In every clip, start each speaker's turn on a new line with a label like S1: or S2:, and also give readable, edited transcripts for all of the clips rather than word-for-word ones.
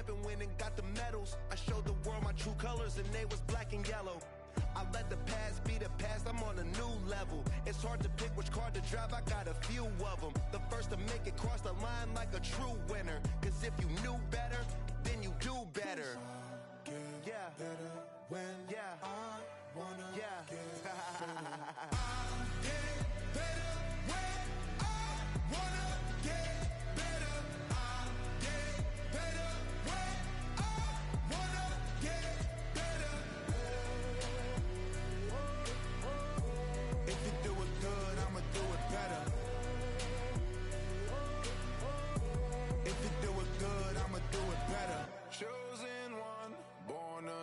S1: up and went and got the medals. I showed the world my true colors and they was black and yellow. I let the past be the past, I'm on a new level. It's hard to pick which car to drive, I got a few of them. The first to make it cross the line like a true winner. Cause if you knew better, then you do better. Yeah. Better when I wanna get better.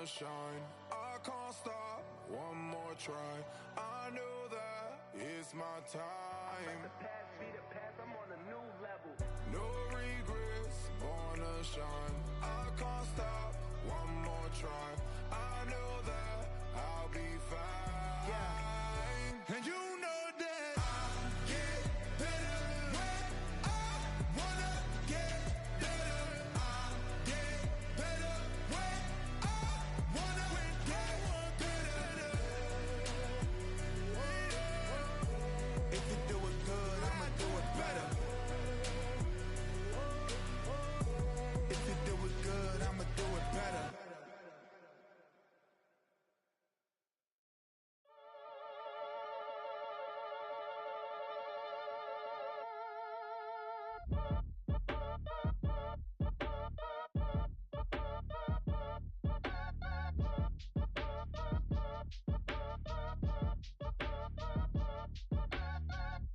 S1: Shine, I can't stop, one more try. I know that it's my time. Let the past be the past, I'm on a new level. No regrets, born to shine. I can't stop, one more try. I know that I'll be fine. Yeah. And you know that I get better when I wanna get better. I get better when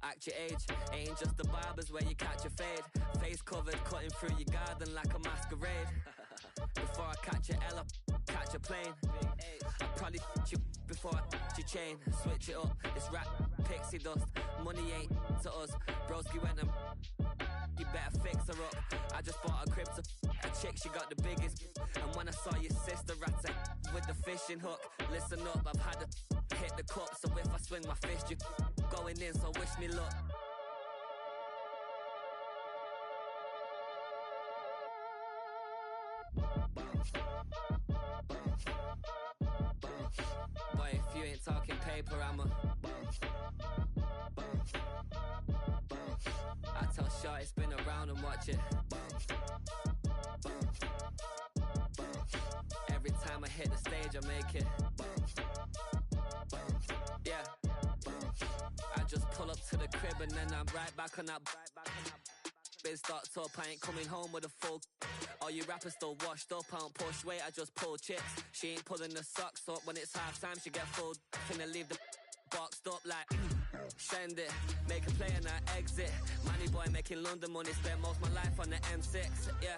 S2: Act your age, ain't just the barbers where you catch a fade. Face covered, cutting through your garden like a masquerade. Before I catch a L up, catch a plane. I'll probably f*** you before I f*** your chain. Switch it up, it's rap, pixie dust. Money ain't to us, broski went and you better fix her up. I just bought a crib to a chick, she got the biggest. And when I saw your sister at it with the fishing hook, listen up, I've had to hit the cup. So if I swing my fist, you going in, so wish me luck. Boy, if you ain't talking paper, I'm a I tell Shorty spin around and watch it. Every time I hit the stage, I make it. Yeah. I just pull up to the crib and then I'm right back on that. Biz starts up, I ain't coming home with a full. All you rappers still washed up, I don't push weight, I just pull chips. She ain't pulling the socks up, when it's half time she get full. Finna leave the boxed up like send it, make a play and I exit. Money boy making London money, spend most of my life on the M6. Yeah,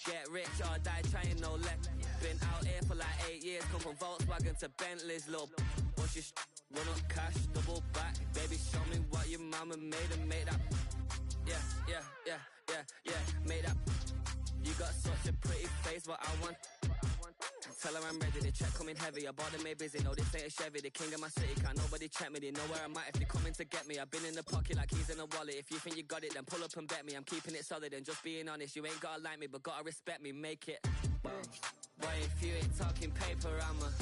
S2: get rich or die trying, no let. Been out here for like 8 years, come from Volkswagen to Bentley's, little bunch of run up cash, double back. Baby, show me what your mama made and make that. Yeah, make that. You got such a pretty face, but I want. Tell her I'm ready, the check coming heavy. I bought them made busy, no this ain't a Chevy. The king of my city, can't nobody check me. They know where I'm at if they coming to get me. I've been in the pocket like keys in a wallet. If you think you got it, then pull up and bet me. I'm keeping it solid and just being honest. You ain't gotta like me, but gotta respect me, make it. Boy, if you ain't talking paper, I'm a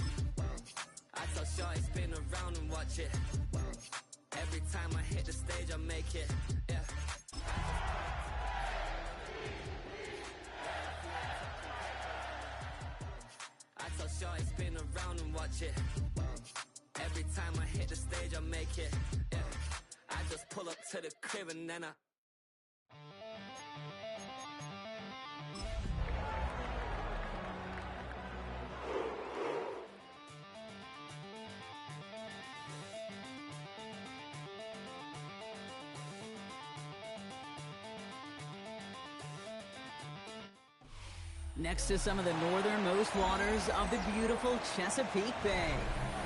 S2: I tell Shorty spin around and watch it. Every time I hit the stage, I make it. Yeah. I tell Shorty spin around and watch it. Every time I hit the stage, I make it. Yeah. I just pull up to the crib and then I.
S3: Next to some of the northernmost waters of the beautiful Chesapeake Bay,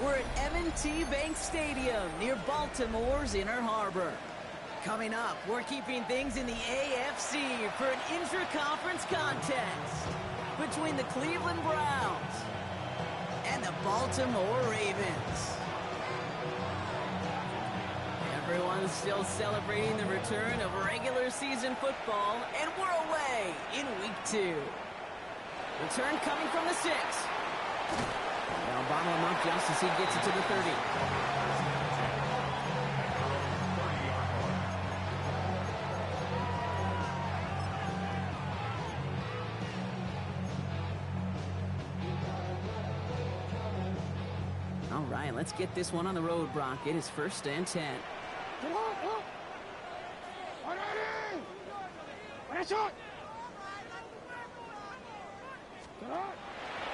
S3: we're at M&T Bank Stadium near Baltimore's Inner Harbor. Coming up, we're keeping things in the AFC for an intra-conference contest between the Cleveland Browns and the Baltimore Ravens. Everyone's still celebrating the return of regular season football, and we're away in week 2. Return coming from the 6. They'll bottle him up just as he gets it to the 30. All right, let's get this one on the road, Brock. It is 1st and 10.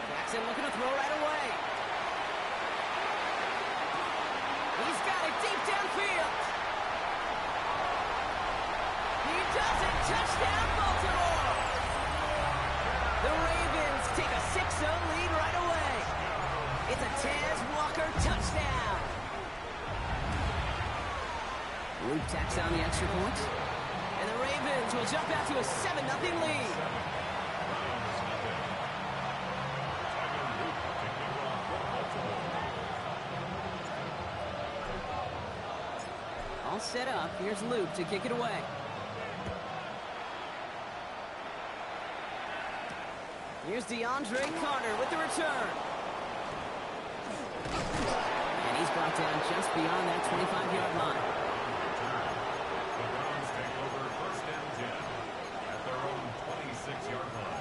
S3: Jackson looking to throw right away. He's got it deep downfield. He does it. Touchdown, Baltimore. The Ravens take a 6-0 lead right away. It's a Tez Walker touchdown. Luke tacks on the extra point. And the Ravens will jump out to a 7-0 lead. All set up. Here's Luke to kick it away. Here's DeAndre Carter with the return. And he's brought down just beyond that 25-yard line.
S4: The Browns take over 1st and 10 at their own 26-yard line.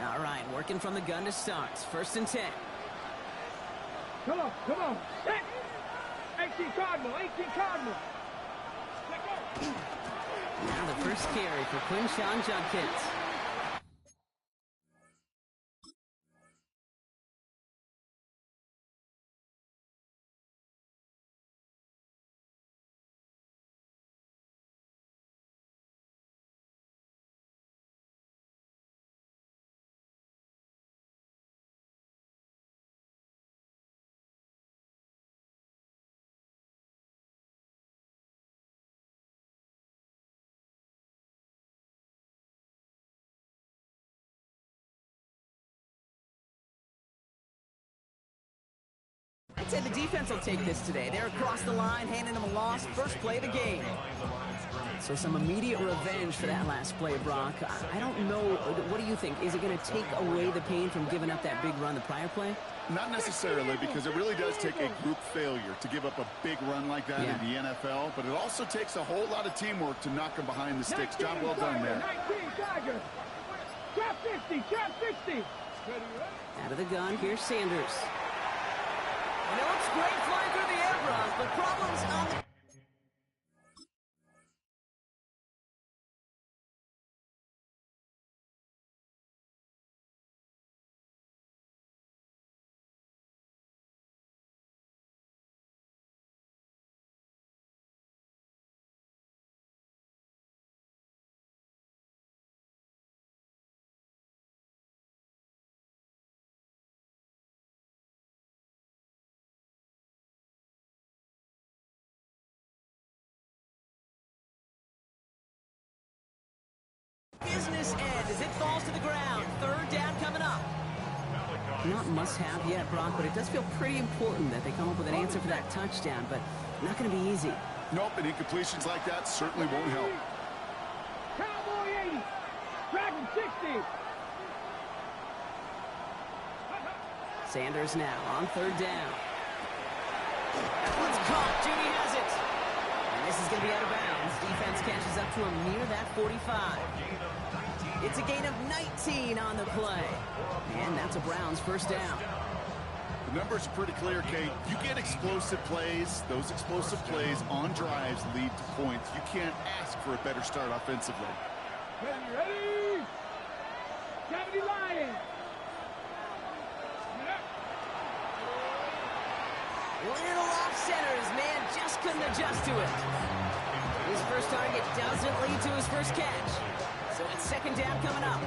S3: All right, working from the gun to start. 1st and 10.
S5: Come on. 18 Cardinal.
S3: Now the first carry for Quinshawn Judkins. I'd say the defense will take this today. They're across the line, handing them a loss. First play of the game. So some immediate revenge for that last play, Brock. I don't know. What do you think? Is it going to take away the pain from giving up that big run the prior play?
S6: Not necessarily, because it really does take a group failure to give up a big run like that in the NFL. But it also takes a whole lot of teamwork to knock them behind the sticks. Job well done there.
S5: 19 Tiger. Trap 50.
S3: Out of the gun, here's Sanders. And it looks great flying through the air, Brock, but problems on the... Business end as it falls to the ground. 3rd down coming up. Not must-have yet, Brock, but it does feel pretty important that they come up with an answer for that touchdown, but not going to be easy.
S6: Nope, and incompletions like that certainly won't help.
S5: Cowboy 80. Dragon 60.
S3: Sanders now on 3rd down. That one's caught. Judy has it. And this is going to be out of bounds. Defense catches up to him near that 45. It's a gain of 19 on the play. And that's a Browns 1st down.
S6: The numbers are pretty clear, Kate. You get explosive plays. Those explosive plays on drives lead to points. You can't ask for a better start offensively.
S5: Ready. 70 Lions.
S3: Little off center. His man just couldn't adjust to it. His first target doesn't lead to his first catch. So it's 2nd down coming up.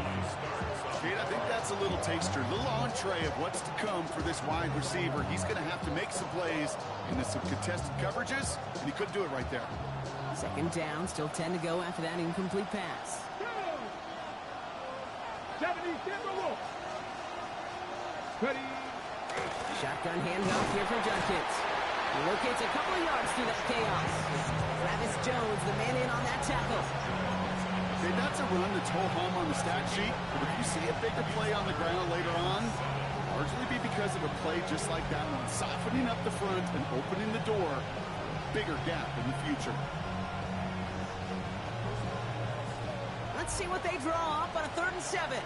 S6: Kate, I think that's a little taster, a little entree of what's to come for this wide receiver. He's going to have to make some plays into some contested coverages, and he couldn't do it right there.
S3: 2nd down, still 10 to go after that incomplete pass.
S5: 70 Timberwolves. Ready.
S3: Shotgun handoff here from Judkins. He locates a couple of yards through that chaos. Travis Jones, the man in on that tackle.
S6: Okay, that's a run that's ho-hum on the stat sheet, but if you see a bigger play on the ground later on, largely be because of a play just like that one, softening up the front and opening the door, bigger gap in the future.
S3: Let's see what they draw up on a 3rd and 7.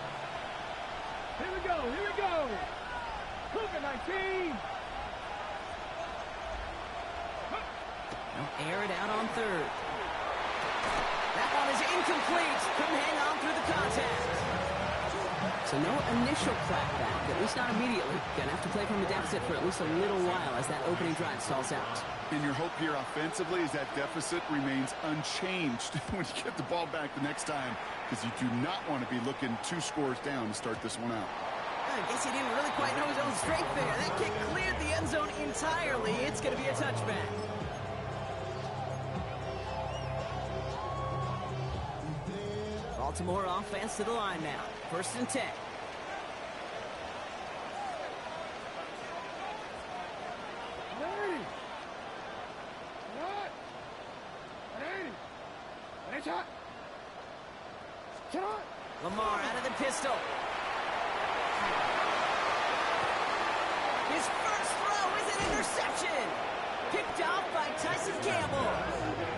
S5: Here we go, here we go. Cougar 19.
S3: They'll air it out on 3rd. That one is incomplete. Couldn't hang on through the contact. So no initial clapback, at least not immediately. Gonna have to play from a deficit for at least a little while as that opening drive stalls out.
S6: And your hope here offensively is that deficit remains unchanged when you get the ball back the next time, because you do not want to be looking 2 scores down to start this one out.
S3: I guess he didn't really quite know his own strength there. That kick cleared the end zone entirely. It's going to be a touchback. Baltimore offense to the line now. 1st and 10. Lamar out of the pistol. His first throw is an interception. Picked off by Tyson Campbell.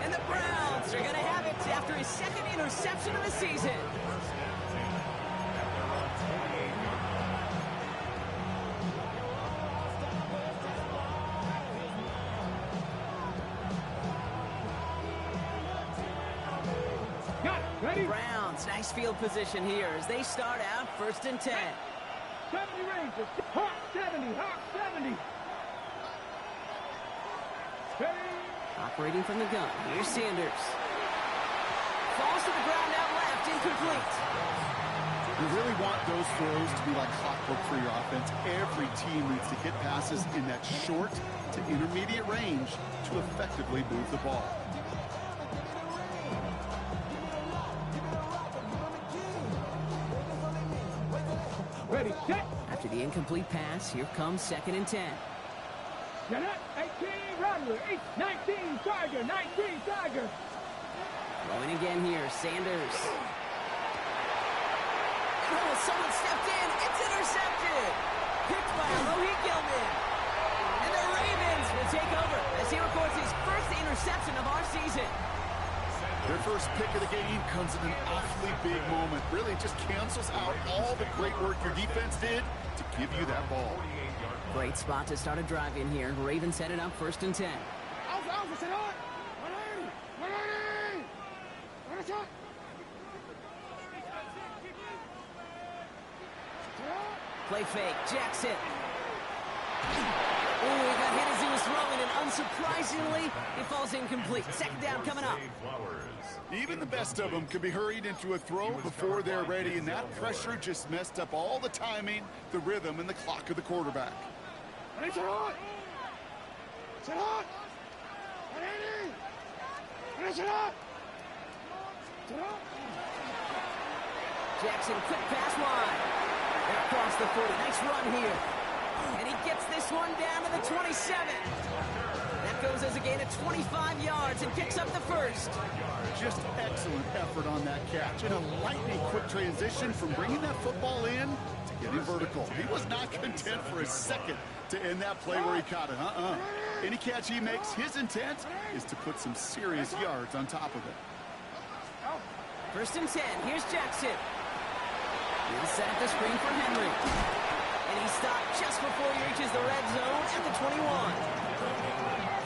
S3: And the Browns are going to have it after his 2nd interception of the season. Browns, nice field position here as they start out 1st and 10.
S5: 70 Rangers. Hawk 70. Hawk 70.
S3: Operating from the gun. Here's Sanders. Falls to the ground out left. Incomplete.
S6: You really want those throws to be like clockwork for your offense. Every team needs to hit passes in that short to intermediate range to effectively move the ball.
S5: Ready, set.
S3: After the incomplete pass, here comes 2nd and 10.
S5: Janet, 18, Rattler, 19, Tiger, 19, Tiger.
S3: Going again here, Sanders. Oh, someone stepped in. It's intercepted. Picked by Alohi Gilman. And the Ravens will take over as he records his 1st interception of our season.
S6: Their first pick of the game comes at an awfully big moment. Really just cancels out all the great work your defense did to give you that ball.
S3: Great spot to start a drive in here. Ravens set it up 1st and 10.
S5: Alpha, set on. 180, 180. What is that?
S3: Play fake, Jackson. Ooh, he got hit as he was throwing, and unsurprisingly, it falls incomplete. 2nd down coming up.
S6: Even the best of them could be hurried into a throw before they're ready, and that pressure just messed up all the timing, the rhythm, and the clock of the quarterback.
S5: Set on. Set on. 180. Set on. Set on.
S3: Jackson, quick pass wide. They're across the 40. Nice run here. And he gets this one down to the 27. That goes as a gain of 25 yards and picks up the 1st.
S6: Just excellent effort on that catch. And a lightning quick transition from bringing that football in to getting vertical. He was not content for a second to end that play where he caught it. Any catch he makes, his intent is to put some serious yards on top of it.
S3: 1st and 10. Here's Jackson. He'll set up the screen for Henry. And he stopped just before he reaches the red zone at the 21.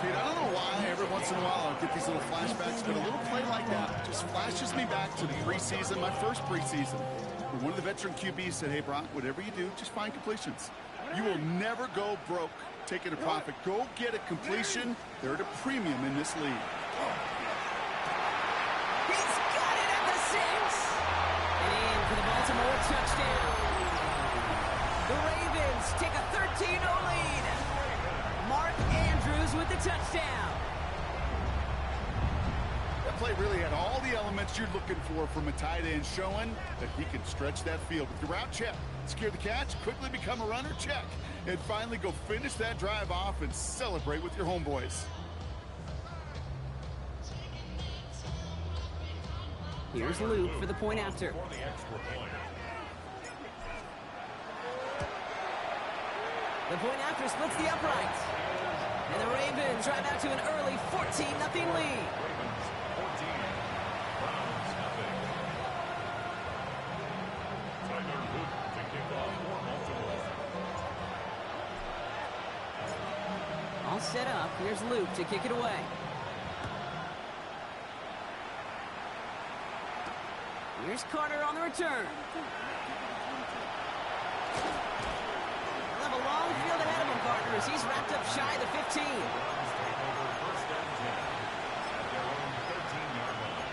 S6: Dude, I don't know why every once in a while I get these little flashbacks, but a little play like that just flashes me back to the preseason, my first preseason. Where one of the veteran QBs said, hey, Brock, whatever you do, just find completions. You will never go broke taking a profit. Go get a completion. They're at a premium in this league.
S3: He's got it at the 6. And in for the Baltimore touchdown. The Ravens take a 13-0 lead. Mark Andrews with the touchdown.
S6: play really had all the elements you're looking for from a tight end, showing that he can stretch that field. With your route, check. Secure the catch, quickly become a runner, check. And finally go finish that drive off and celebrate with your homeboys.
S3: Here's Luke for the point after.
S4: For the extra point.
S3: The point after splits the uprights. And the Ravens drive out to an early 14-0 lead.
S4: Ravens 14, Browns nothing. Tyler Luke to kick off for Baltimore.
S3: All set up. Here's Luke to kick it away. Here's Carter on the return. He'll have a long field ahead of him, Carter, as he's wrapped up shy of the 15.
S4: Browns take over first and 10 at their own 13-yard line.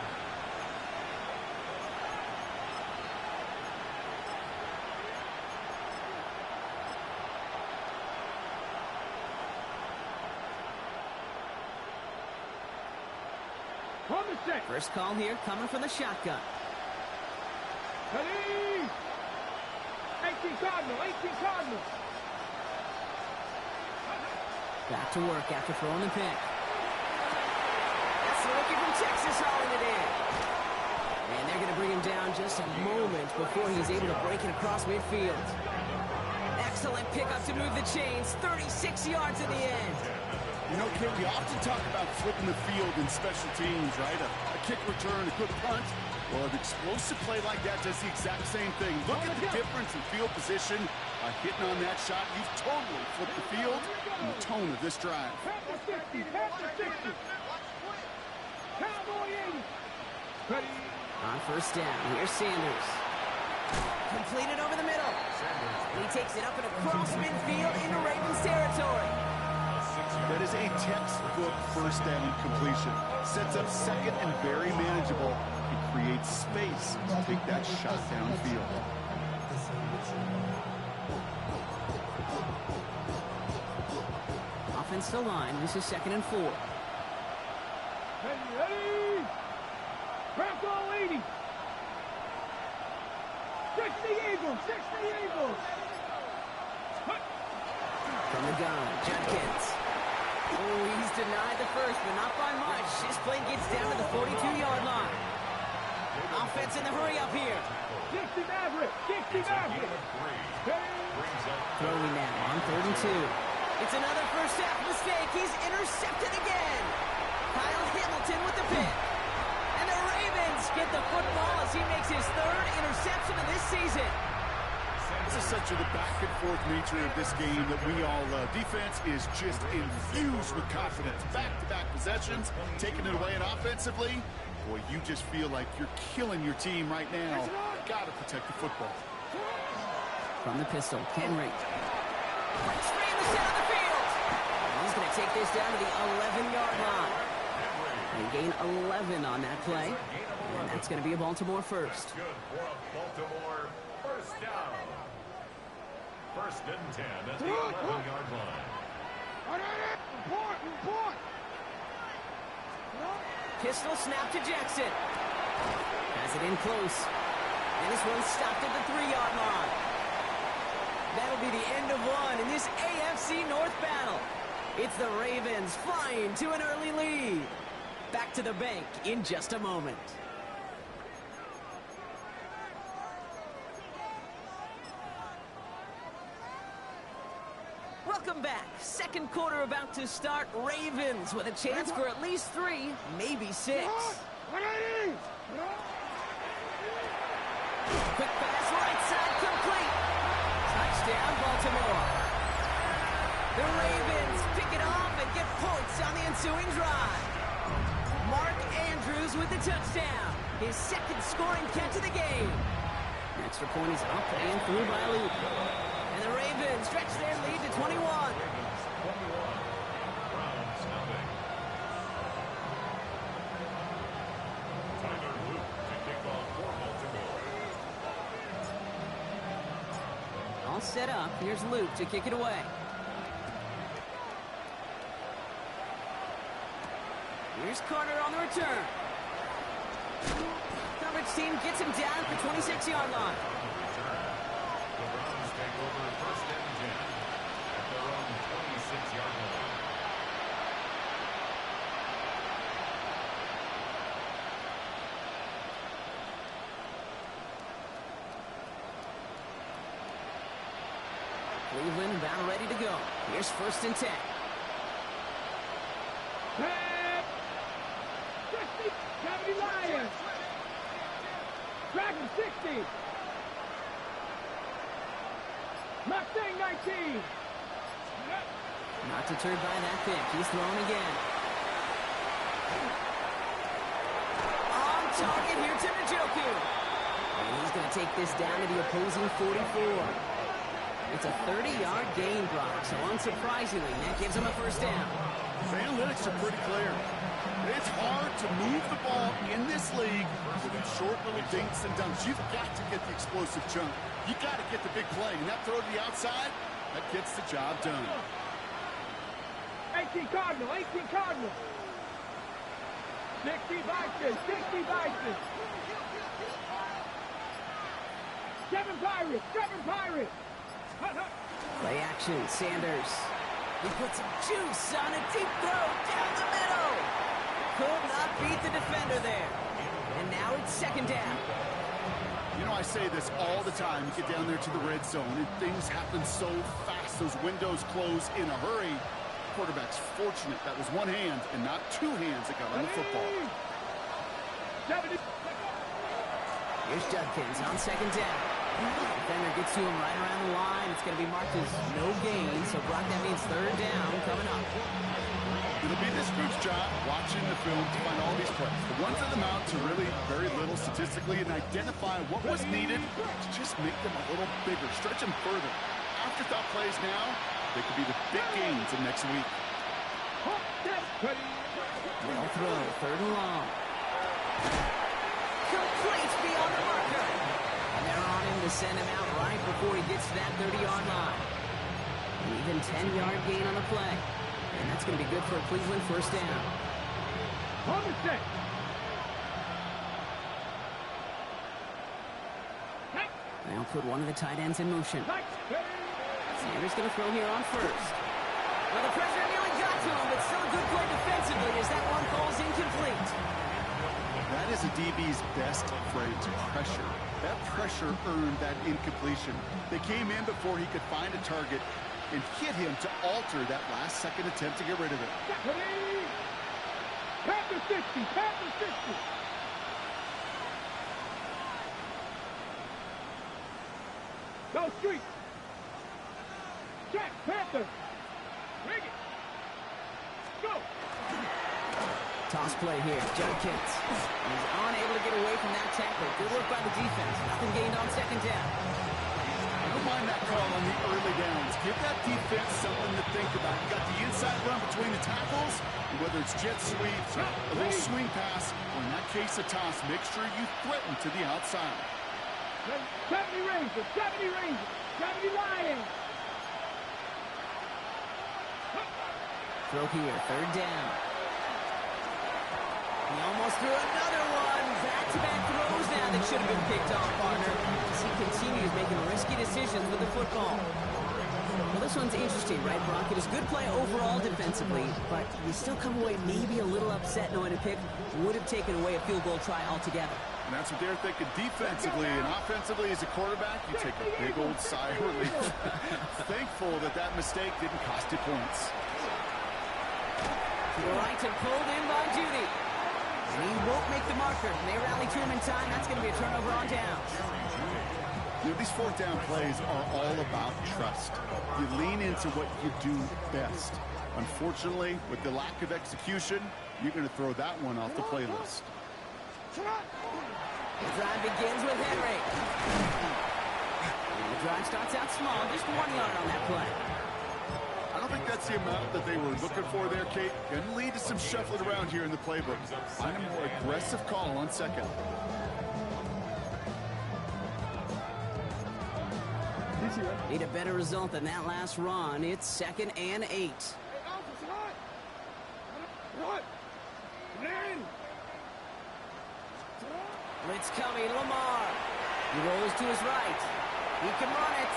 S5: From the set.
S3: First call here coming from the shotgun.
S5: Ready? 18 Cardinal, 18 Cardinal.
S3: Back to work after throwing the pick. That's the rookie from Texas hauling it in. And they're going to bring him down just a moment before he's able to break it across midfield. Excellent pickup to move the chains. 36 yards in the end.
S6: You know, Kate, we often talk about flipping the field in special teams, right? A kick return, a quick punt. Well, an explosive play like that does the exact same thing. Look at the difference in field position. By hitting on that shot, you've totally flipped the field and the tone of this drive.
S5: Half the 60, half the 60. Cowboy 80. Ready?
S3: On first down, here's Sanders. Completed over the middle. And he takes it up and across midfield into Ravens territory.
S6: That is a textbook first down completion. Sets up second and very manageable. It creates space to take that shot downfield.
S3: Offensive line, this is 2nd and 4.
S5: Ready? Bronco 80. 60 Eagles, 60 Eagles.
S3: From the gun, Judkins. Oh, he's denied the first, but not by much. His plane gets down to the 42-yard line. Offense in the hurry up here.
S5: 60 Maverick, 60 Maverick.
S3: Throwing now on 3rd and 2. It's another first half mistake. He's intercepted again. Kyle Hamilton with the pick. And the Ravens get the football as he makes his 3rd interception of this season.
S6: This is such the back-and-forth nature of this game that we all love. Defense is just infused with confidence. Back-to-back possessions, taking it away, and offensively, boy, you just feel like you're killing your team right now. Got to protect the football.
S3: From the pistol, Henry. Breaks free in the center of the field. And he's going to take this down to the 11-yard line. They gain 11 on that play. And that's going to be a Baltimore first.
S4: Good for a Baltimore first down. First and 10 at the 11-yard line.
S5: Report.
S3: Pistol snap to Jackson. Has it in close. And this one's stopped at the 3-yard line. That'll be the end of one in this AFC North battle. It's the Ravens flying to an early lead. Back to the bank in just a moment. Welcome back. Second quarter about to start. Ravens with a chance for at least 3, maybe 6. Quick pass, right side, complete. Touchdown, Baltimore. The Ravens pick it off and get points on the ensuing drive. Mark Andrews with the touchdown. His 2nd scoring catch of the game. The extra point is up and through by Luke. And the Ravens stretch their lead to 21.
S4: Ravens 21, Browns nothing. Tyler Luke to kick off for Baltimore.
S3: All set up. Here's Luke to kick it away. Here's Carter on the return. Coverage team gets him down at the 26-yard line.
S4: The Browns take over first and 10 at their own 26-yard line.
S3: Cleveland about ready to go. Here's first and 10.
S5: Pat! 60! 70 Lions! Dragon 60! Mustang 19!
S3: Not deterred by that pick. He's throwing again. On target here to Njoku. And he's going to take this down to the opposing 44. It's a 30-yard gain, Brock, so unsurprisingly, that gives him a first down.
S6: The analytics are pretty clear. It's hard to move the ball in this league with its short little dinks and dunks. You've got to get the explosive chunk. You got to get the big play. And that throw to the outside, that gets the job done.
S5: 18 Cardinal, 18 Cardinal. 60 Bison, 60 Bison. 7 Pirates, 7 Pirates.
S3: Play action, Sanders. He puts some juice on a deep throw down the middle. Could not beat the defender there. And now it's second down.
S6: You know, I say this all the time. You get down there to the red zone, and things happen so fast. Those windows close in a hurry. Quarterback's fortunate that was one hand and not two hands that got on the football.
S5: 70.
S3: Here's Judkins on second down. Defender gets to him right around the line. It's going to be marked as no gain, so Brock, that means third down coming up.
S6: It'll be this group's job watching the film to find all these plays. The ones that amount to really very little statistically and identify what was needed to just make them a little bigger, stretch them further. Afterthought plays now, they could be the big gains of next week.
S3: Well throw, third and long. Complete beyond the marker. And they're on him to send him out right before he gets to that 30-yard line. An even 10-yard gain on the play. And that's going to be good for a Cleveland first down. They'll put one of the tight ends in motion. Sanders going to throw here on first. Well, the pressure nearly got to him, but still a good play defensively as that one falls incomplete.
S6: That is a DB's best friend, pressure. That pressure earned that incompletion. They came in before he could find a target and hit him to alter that last-second attempt to get rid of it.
S5: Panther 60, Panther 60. Go street. Jack Panther. Bring it. Go.
S3: Toss play here, Judkins. He's unable to get away from that tackle. Good work by the defense. Nothing gained on second down.
S6: I don't mind that call on the early downs. Give that defense something to think about. You got the inside run between the tackles, and whether it's jet sweeps or a little swing pass, or in that case a toss, make sure you threaten to the outside.
S5: 70 Rangers, 70 Rangers, 70 Lions.
S3: Throw here, third down. He almost threw another one. Back-to-back throws now that should have been picked off, partner. As he continues making risky decisions with the football. Well, this one's interesting, right, Brock? It is good play overall defensively, but you still come away maybe a little upset knowing a pick would have taken away a field goal try altogether.
S6: And that's what they're thinking defensively. And offensively, as a quarterback, you take a big old sigh of relief. Thankful that that mistake didn't cost you points.
S3: To the right and pulled in by Judy. And he won't make the marker. And they rally to him in time. That's going to be a turnover on downs.
S6: You know, these fourth down plays are all about trust. You lean into what you do best. Unfortunately, with the lack of execution, you're going to throw that one off the playlist.
S3: The drive begins with Henry. And the drive starts out small, just 1 yard on that play.
S6: I don't think that's the amount that they were looking for there, Kate. Going to lead to some shuffling around here in the playbook. Find a more aggressive call on second.
S3: Need a better result than that last run. It's 2nd and 8.
S5: What? Run!
S3: it's coming. Lamar. He rolls to his right. He can run it.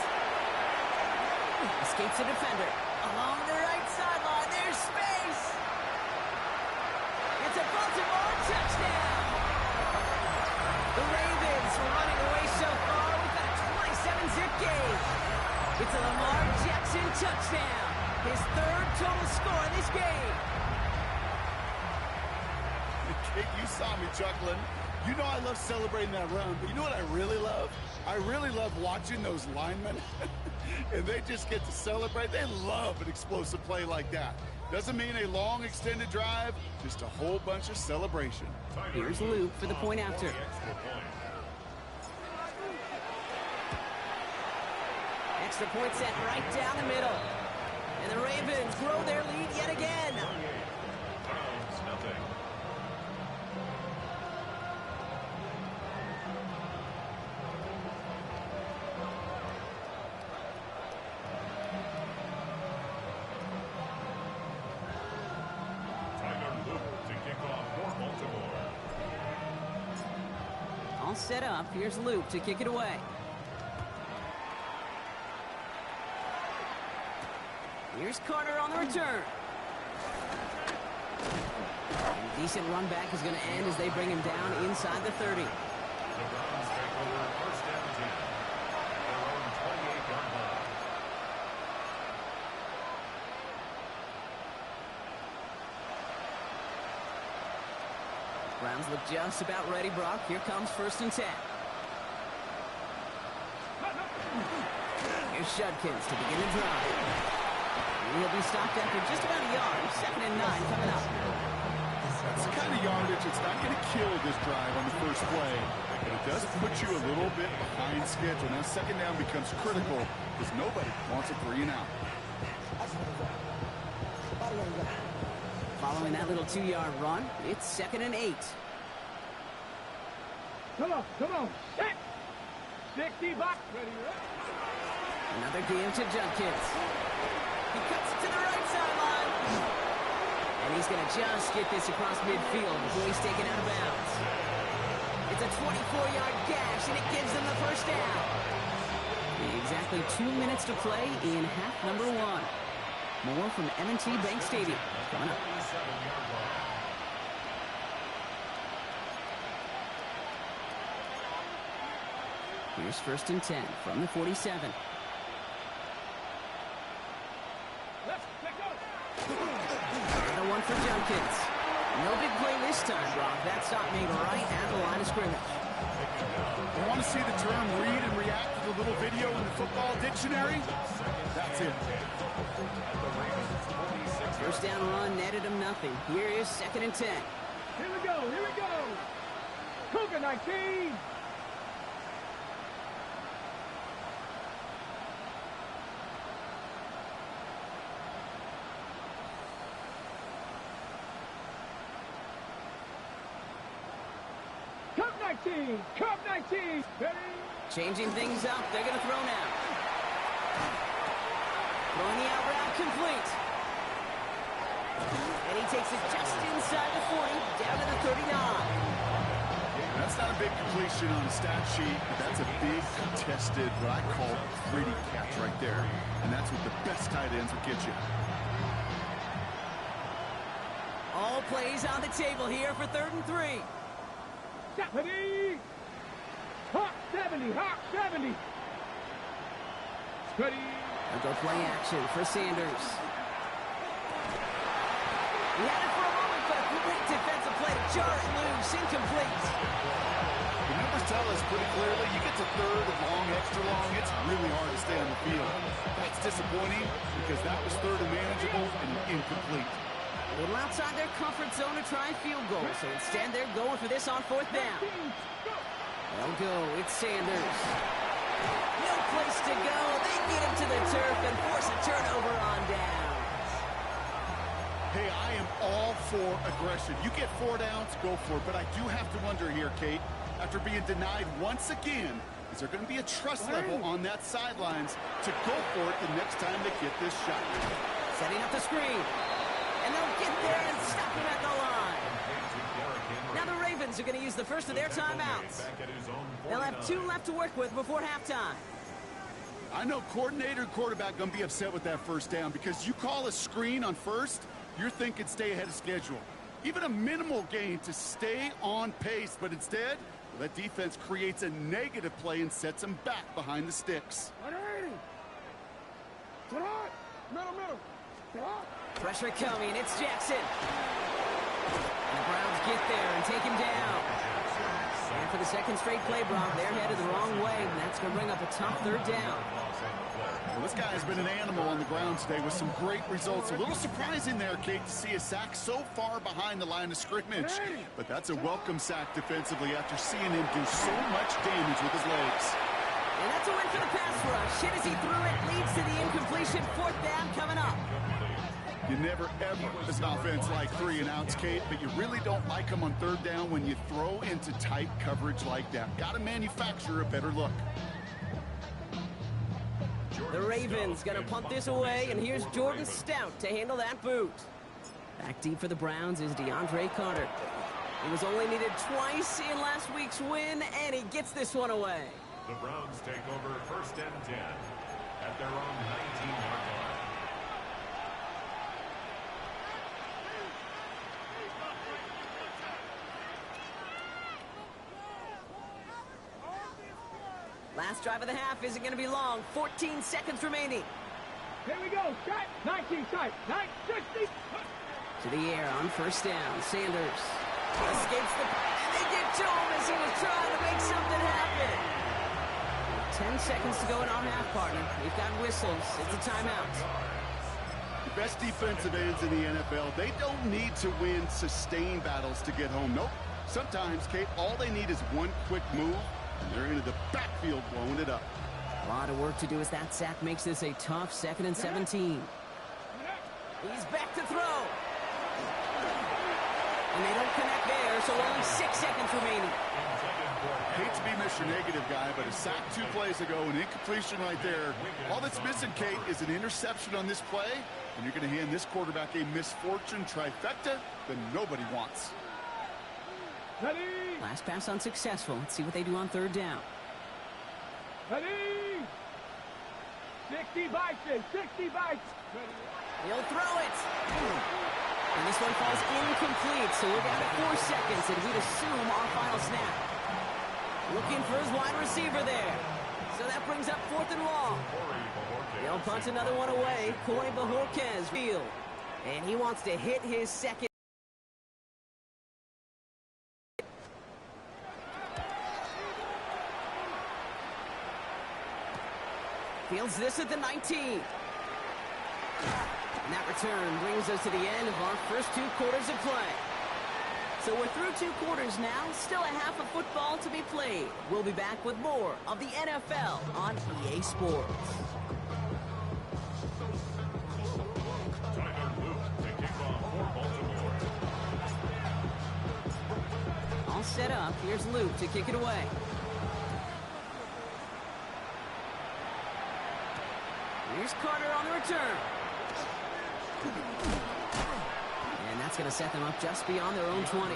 S3: Escapes the defender. Along the right sideline. There's space. It's a Baltimore touchdown. The Ravens were running away so far. We've got a 27-zip game. It's a Lamar Jackson touchdown. His third total score in this game.
S6: Kate, you saw me chuckling. You know I love celebrating that run, but you know what I really love? I really love watching those linemen, and they just get to celebrate. They love an explosive play like that. Doesn't mean a long, extended drive, just a whole bunch of celebration.
S3: Here's Luke for the point after. Extra point set right down the middle. And the Ravens grow their lead yet again.
S4: Browns, nothing.
S3: All set up. Here's Luke to kick it away. Here's Carter on the return. And decent run back is going to end as they bring him down inside the 30.
S4: The Browns take over first down 10. Their own 28-yard line.
S3: Browns look just about ready, Brock. Here comes 1st and 10. Here's Judkins to begin the drive. He'll be stopped after just about a yard. 2nd and 9 coming up.
S6: That's the kind of yardage that's not going to kill this drive on the first play, but it does put you a little bit behind schedule. Now 2nd down becomes critical because nobody wants a 3 and out.
S3: Following that little 2-yard run, it's 2nd and 8.
S5: Come on. Set. 60 bucks. Ready.
S3: Another game to Judkins. He cuts it to the right sideline. And he's going to just get this across midfield before he's taken out of bounds. It's a 24-yard gash, and it gives them the first down. Exactly 2 minutes to play in half number 1. More from M&T Bank Stadium coming up. Here's 1st and 10 from the 47. Another one for Judkins. No big play this time, Brock. That stop made right at the line of scrimmage.
S6: You want to see the term read and react to the little video in the football dictionary? That's it.
S3: First down run netted him nothing. Here is 2nd and 10.
S5: Here we go. Cougar 19. Cup 19. Ready.
S3: Changing things up. They're going to throw now. Throwing the out route complete. And he takes it just inside the 40, down to the 39.
S6: That's not a big completion on the stat sheet, but that's a big contested, what I call gritty catch right there. And that's what the best tight ends will get you.
S3: All plays on the table here for 3rd and 3.
S5: Ready. Hawk 70. Ready.
S3: They'll go play action for Sanders. He had it for a moment, but a complete defensive play to jar it loose. Incomplete.
S6: The numbers tell us pretty clearly, you get to 3rd and long, extra long, it's really hard to stay on the field. That's disappointing because that was 3rd and manageable and incomplete.
S3: A little outside their comfort zone to try field goal, so instead they're going for this on 4th down. They'll go. It's Sanders. No place to go. They get him to the turf and force a turnover on downs.
S6: Hey, I am all for aggression. You get 4 downs, go for it. But I do have to wonder here, Kate, after being denied once again, is there going to be a trust level on that sidelines to go for it the next time they get this shot?
S3: Setting up the screen. And they'll get there and stop him at the line. Now the Ravens are going to use the first of their timeouts. They'll have 2 left to work with before halftime.
S6: I know coordinator and quarterback going to be upset with that first down because you call a screen on first, you're thinking stay ahead of schedule. Even a minimal gain to stay on pace, but instead, that defense creates a negative play and sets them back behind the sticks.
S5: 180. Get out. Middle. Get out.
S3: Pressure coming. It's Jackson. And the Browns get there and take him down. And for the second straight play, Brock, they're headed the wrong way, and that's going to bring up a tough third down.
S6: Well, this guy has been an animal on the ground today with some great results. A little surprising there, Kate, to see a sack so far behind the line of scrimmage. But that's a welcome sack defensively after seeing him do so much damage with his legs.
S3: And that's a win for the pass rush. Hit as he threw it, leads to the incompletion. Fourth down coming up.
S6: You never, ever, as an offense, like 3 and outs, Kate, but you really don't like them on third down when you throw into tight coverage like that. Got to manufacture a better look.
S3: The Ravens going to punt this away, and here's Jordan Stout to handle that boot. Back deep for the Browns is DeAndre Carter. He was only needed twice in last week's win, and he gets this one away.
S4: The Browns take over first and 10 at their own 19-yard line.
S3: Last drive of the half isn't going to be long. 14 seconds remaining.
S5: Here we go. Shot. 19 tight. 960.
S3: To the air on first down. Sanders escapes the... And they get to him as he was trying to make something happen. 10 seconds to go in our half, partner. We've got whistles. It's a timeout.
S6: The best defensive ends in the NFL, they don't need to win sustained battles to get home. Nope. Sometimes, Kate, all they need is one quick move, and they're into the backfield blowing it up.
S3: A lot of work to do as that sack makes this a tough 2nd and 17. He's back to throw. And they don't connect there, so only 6 seconds remaining.
S6: Hate to be Mr. Negative guy, but a sack 2 plays ago, an incompletion right there. All that's missing, Kate, is an interception on this play, and you're going to hand this quarterback a misfortune trifecta that nobody wants.
S5: Ready.
S3: Last pass unsuccessful. Let's see what they do on third down.
S5: Ready. 60 bites. 60 bites.
S3: He'll throw it. And this one falls incomplete, so we're down to 4 seconds, and we'd assume our final snap. Looking for his wide receiver there. So that brings up 4th and long. They'll punt another one away. Corey Bajorquez field. And he wants to hit his second. Fields this at the 19. And that return brings us to the end of our first 2 quarters of play. So we're through 2 quarters now, still a half of football to be played. We'll be back with more of the NFL on EA Sports.
S4: Tyler Luke to kick off for Baltimore.
S3: All set up. Here's Luke to kick it away. Here's Carter on the return. And that's going to set them up just beyond their own 20.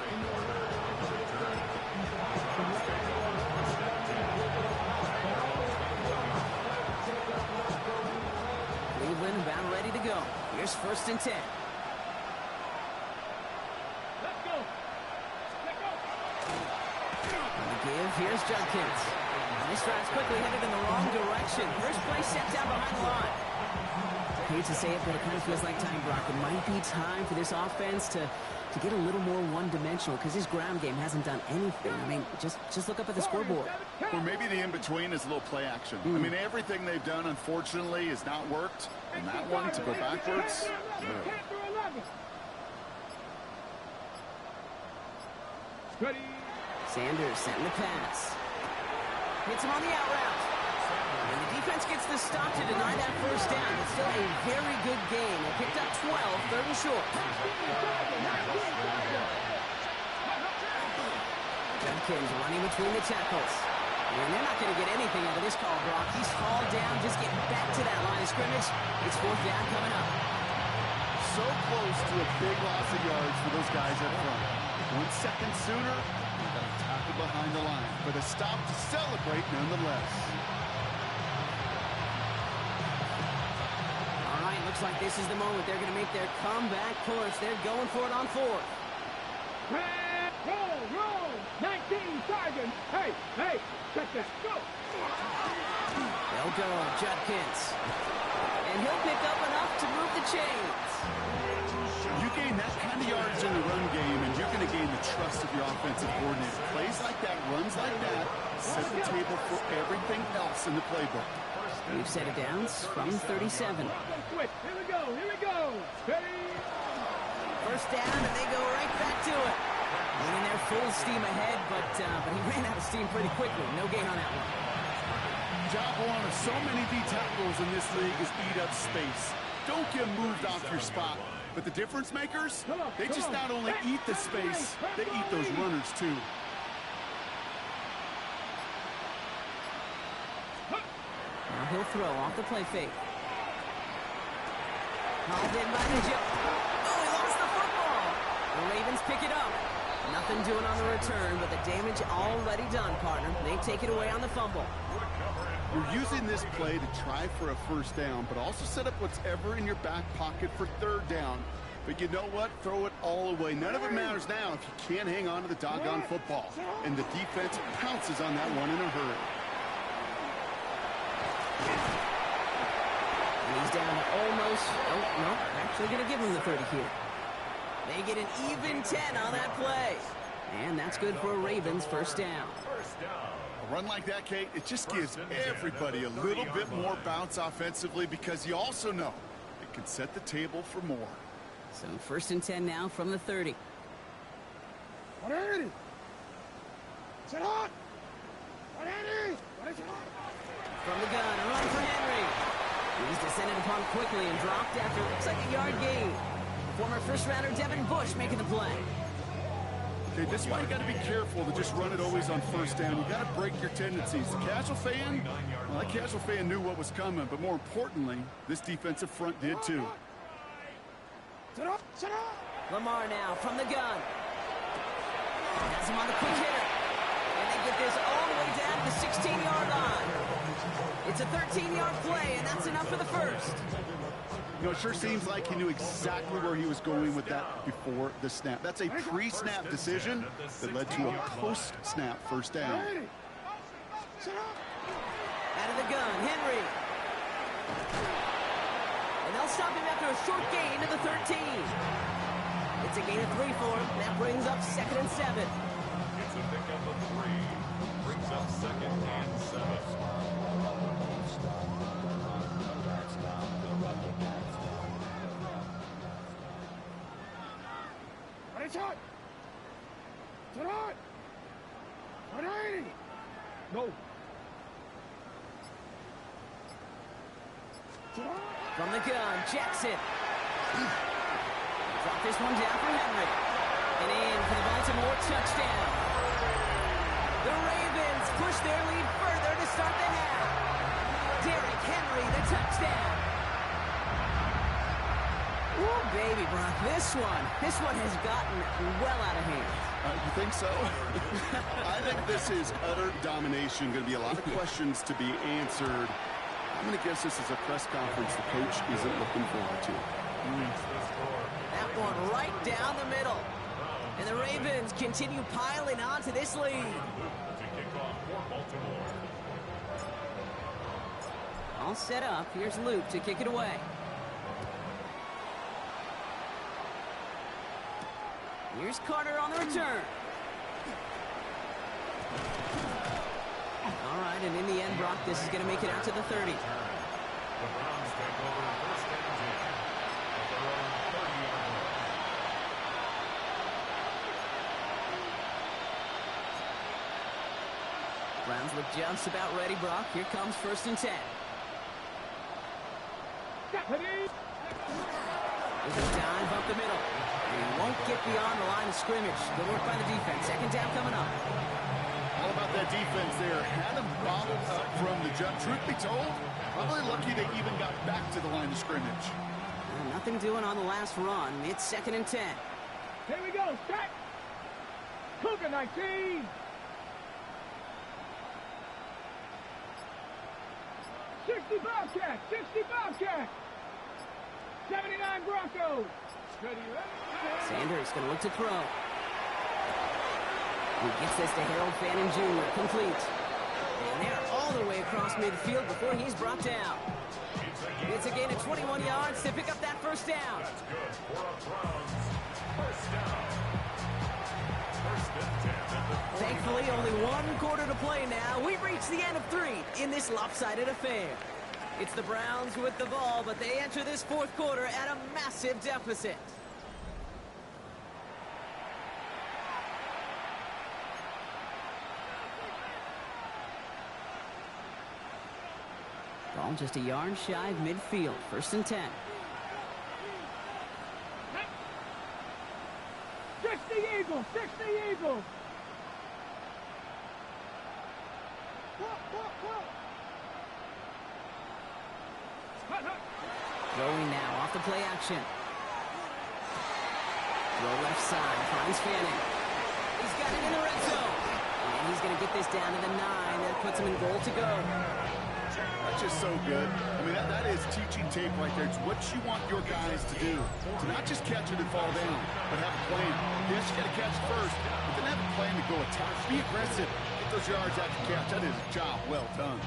S3: Cleveland about ready to go. Here's 1st and 10.
S5: Let's go. Let's go.
S3: On the give, here's Judkins. And this drive's quickly headed in the wrong direction. First play set down behind the line. I hate to say it, but it kind of feels like time, Brock. It might be time for this offense to get a little more one-dimensional because his ground game hasn't done anything. I mean, just look up at the scoreboard.
S6: Or maybe the in-between is a little play action. I mean, everything they've done, unfortunately, has not worked. And that one, to go backwards, no.
S5: Ready.
S3: Sanders setting the pass. Hits him on the out route. And the defense gets the stop to deny that first down. It's still a very good game. They picked up 12, 3rd and short. Judkins running between the tackles. And they're not going to get anything out of this call, Brock. He's hauled down, just getting back to that line of scrimmage. It's 4th down coming up.
S6: So close to a big loss of yards for those guys up front. 1 second sooner, that tackle behind the line, but a stop to celebrate nonetheless.
S3: All right, looks like this is the moment they're going to make their comeback push. They're going for it on fourth.
S5: Roll, 19 Sergeant. Hey, check this, go.
S3: They'll go, Judkins. And he'll pick up enough to move the chains.
S6: You gain that kind of yards in the run game, and you're going to gain the trust of your offensive coordinator. Plays like that, runs like that, set the table for everything else in the playbook.
S3: We've set it down from 37.
S5: Here we go. Ready?
S3: First down, and they go right back to it. Running their full steam ahead, but he ran out of steam pretty quickly. No gain on that one.
S6: Job one of so many D tackles in this league is eat up space. Don't get moved off your spot. But the difference makers, they just not only eat the space, they eat those runners too.
S3: Now he'll throw off the play fake. Hauled in by the jump. Oh, he lost the football. The Ravens pick it up. Nothing doing on the return, but the damage already done, partner. They take it away on the fumble.
S6: You're using this play to try for a first down, but also set up what's ever in your back pocket for third down. But you know what? Throw it all away. None of it matters now if you can't hang on to the doggone football. And the defense pounces on that one in a hurry.
S3: And he's down to almost, actually going to give him the 30 here. They get an even 10 on that play. And that's good for a Ravens first down.
S6: A run like that, Kate, it just gives everybody a little bit more bounce offensively because you also know it can set the table for more.
S3: So first and 10 now from the 30.
S5: Ready? Set up. Ready?
S3: From the gun, a run for Henry. He's descended upon quickly and dropped after looks like a yard gain. Former first-rounder Devin Bush making the play.
S6: Okay, this is why you got to be careful to just run it always on first down. You got to break your tendencies. The casual fan, well, that casual fan knew what was coming, but more importantly, this defensive front did too.
S5: Set up.
S3: Lamar now from the gun. Has him on the quick hitter. And they get this all the way down to the 16-yard line. It's a 13-yard play, and that's enough for the first.
S6: You know, it sure seems like he knew exactly where he was going with that before the snap. That's a pre-snap decision that led to a post-snap first down.
S3: Out of the gun, Henry. And they'll stop him after a short gain to the 13. It's a gain of 3 for him. That brings up 2nd and 7.
S4: It's a pickup of 3. Brings up 2nd and 7.
S5: Shot! Tonight! 180! No!
S3: From the gun, Jackson. Drop this one down for Henry. And in for the Baltimore touchdown. The Ravens push their lead further to start the half. Derrick Henry, the touchdown. Ooh, baby, Brock, this one has gotten well out of hand.
S6: You think so? I think this is utter domination. Going to be a lot of questions to be answered. I'm going to guess this is a press conference the coach isn't looking forward to.
S3: That one right down the middle. And the Ravens continue piling on to this lead. All set up. Here's Luke to kick it away. Here's Carter on the return. All right, and in the end, Brock, this is going to make it out to the 30.
S4: The Browns take over first and 10 at their own 30-yard line.
S3: Browns look just about ready, Brock. Here comes first and 10. There's a dive up the middle. He won't get beyond the line of scrimmage. Good work by the defense. Second down coming up.
S6: All about that defense there. Had him bottled up from the jump. Truth be told, probably lucky they even got back to the line of scrimmage.
S3: Nothing doing on the last run. It's second and 10.
S5: Here we go, stack. Cougar 19. 60 Bobcat, 60 Bobcat. 79 Broncos.
S3: Sanders going to look to throw. He gets this to Harold Fannin Jr. Complete. And they're all the way across midfield before he's brought down. It's a gain of 21 yards to pick up that first down.
S4: That's good for a Browns first down. First and 10 at the 40.
S3: Thankfully, only 1 quarter to play now. We've reached the end of 3 in this lopsided affair. It's the Browns with the ball, but they enter this 4th quarter at a massive deficit. Ball just a yard shy of midfield. 1st and 10.
S5: 60 Eagles, 60 Eagles.
S3: Throwing now off the play action. Throw left side, finds Fannin. He's got it in the red zone. And he's going to get this down to the 9. That puts him in goal to go.
S6: That's just so good. I mean, that is teaching tape right there. It's what you want your guys to do. To not just catch it and fall down, but have a plan. Yes, you got to catch it first, but then have a plan to go attack. Be aggressive. Get those yards after catch. That is a job well done.